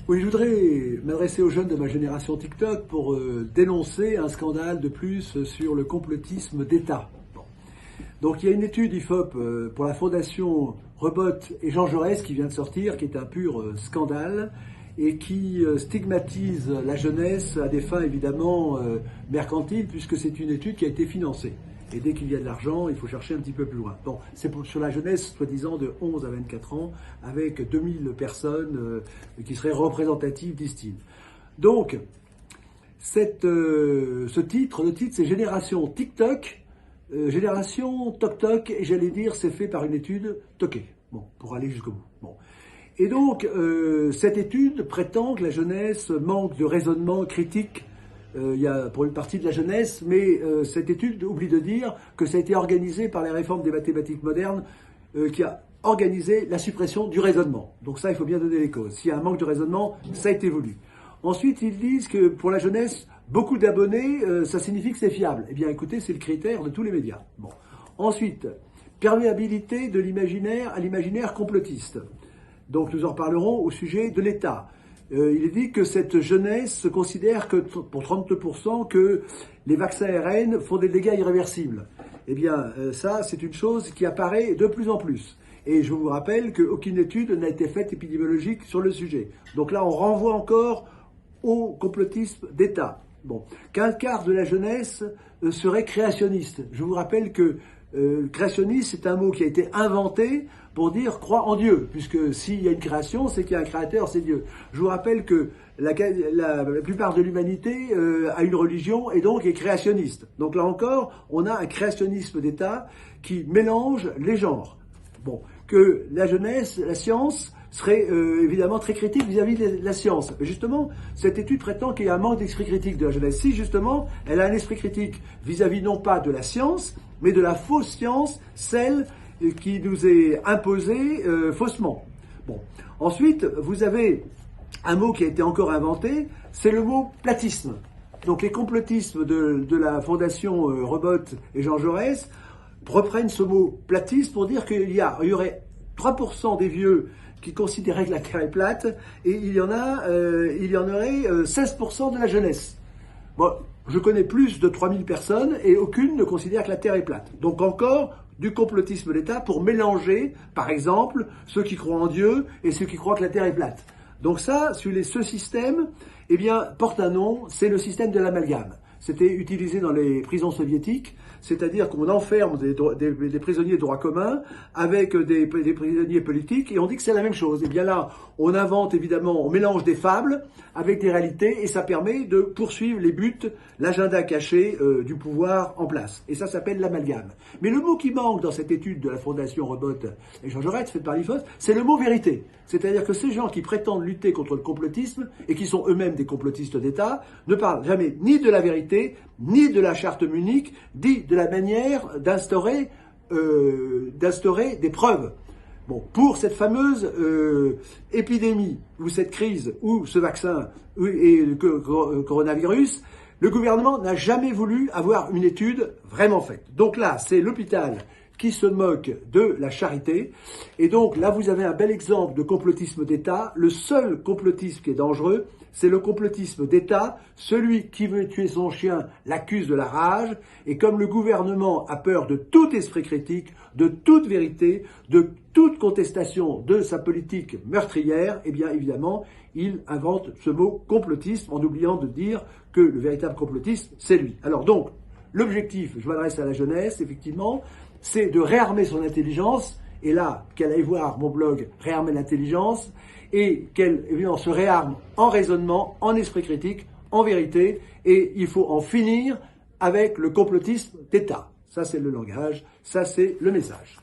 Oui, je voudrais m'adresser aux jeunes de ma génération TikTok pour dénoncer un scandale de plus sur le complotisme d'État. Bon. Donc il y a une étude IFOP pour la fondation Rebot et Jean Jaurès qui vient de sortir, qui est un pur scandale et qui stigmatise la jeunesse à des fins évidemment mercantiles, puisque c'est une étude qui a été financée. Et dès qu'il y a de l'argent, il faut chercher un petit peu plus loin. Bon, c'est sur la jeunesse, soi-disant, de 11 à 24 ans, avec 2000 personnes qui seraient représentatives, disent-ils. Donc, le titre, c'est Génération TikTok, Génération Tok-Tok, et j'allais dire, c'est fait par une étude toquée. Bon, pour aller jusqu'au bout. Bon. Et donc, cette étude prétend que la jeunesse manque de raisonnement critique. Il y a pour une partie de la jeunesse, mais cette étude oublie de dire que ça a été organisé par les réformes des mathématiques modernes qui a organisé la suppression du raisonnement. Donc ça, il faut bien donner les causes. S'il y a un manque de raisonnement, ça a été voulu. Ensuite, ils disent que pour la jeunesse, beaucoup d'abonnés, ça signifie que c'est fiable. Eh bien, écoutez, c'est le critère de tous les médias. Bon. Ensuite, perméabilité de l'imaginaire à l'imaginaire complotiste. Donc nous en reparlerons au sujet de l'État. Il est dit que cette jeunesse se considère que pour 30% que les vaccins ARN font des dégâts irréversibles. Eh bien, ça, c'est une chose qui apparaît de plus en plus. Et je vous rappelle qu'aucune étude n'a été faite épidémiologique sur le sujet. Donc là, on renvoie encore au complotisme d'État. Bon, qu'un quart de la jeunesse serait créationniste. Je vous rappelle que créationniste, c'est un mot qui a été inventé pour dire croire en Dieu, puisque s'il y a une création, c'est qu'il y a un créateur, c'est Dieu. Je vous rappelle que la plupart de l'humanité a une religion et donc est créationniste. Donc là encore, on a un créationnisme d'État qui mélange les genres. Bon, que la jeunesse, la science, serait évidemment très critique vis-à-vis de la science. Mais justement, cette étude prétend qu'il y a un manque d'esprit critique de la jeunesse. Si justement, elle a un esprit critique vis-à-vis non pas de la science, mais de la fausse science, celle qui nous est imposée faussement. Bon. Ensuite, vous avez un mot qui a été encore inventé, c'est le mot platisme. Donc les complotismes de la fondation Rebot et Jean Jaurès reprennent ce mot platisme pour dire qu'il y aurait 3% des vieux qui considéraient que la Terre est plate, et il y en aurait 16% de la jeunesse. Bon, je connais plus de 3000 personnes, et aucune ne considère que la Terre est plate. Donc encore du complotisme d'État pour mélanger, par exemple, ceux qui croient en Dieu et ceux qui croient que la Terre est plate. Donc ça, ce système, eh bien, porte un nom, c'est le système de l'amalgame. C'était utilisé dans les prisons soviétiques, c'est-à-dire qu'on enferme des prisonniers de droit commun avec des prisonniers politiques, et on dit que c'est la même chose. Et bien là, on invente évidemment, on mélange des fables avec des réalités, et ça permet de poursuivre les buts, l'agenda caché du pouvoir en place. Et ça s'appelle l'amalgame. Mais le mot qui manque dans cette étude de la Fondation Rebot et Jean Jaurès, faite par l'IFOP, c'est le mot vérité. C'est-à-dire que ces gens qui prétendent lutter contre le complotisme, et qui sont eux-mêmes des complotistes d'État, ne parlent jamais ni de la vérité, ni de la charte Munich, ni de la manière d'instaurer des preuves. Bon, pour cette fameuse épidémie, ou cette crise, ou ce vaccin, et le coronavirus, le gouvernement n'a jamais voulu avoir une étude vraiment faite. Donc là, c'est l'hôpital qui se moque de la charité. Et donc là, vous avez un bel exemple de complotisme d'État. Le seul complotisme qui est dangereux, c'est le complotisme d'État. Celui qui veut tuer son chien l'accuse de la rage. Et comme le gouvernement a peur de tout esprit critique, de toute vérité, de toute contestation de sa politique meurtrière, eh bien évidemment, il invente ce mot complotisme en oubliant de dire que le véritable complotisme, c'est lui. Alors donc, l'objectif, je m'adresse à la jeunesse, effectivement, c'est de réarmer son intelligence, et là, qu'elle aille voir mon blog Réarmer l'intelligence, et qu'elle évidemment se réarme en raisonnement, en esprit critique, en vérité, et il faut en finir avec le complotisme d'État. Ça, c'est le langage, ça, c'est le message.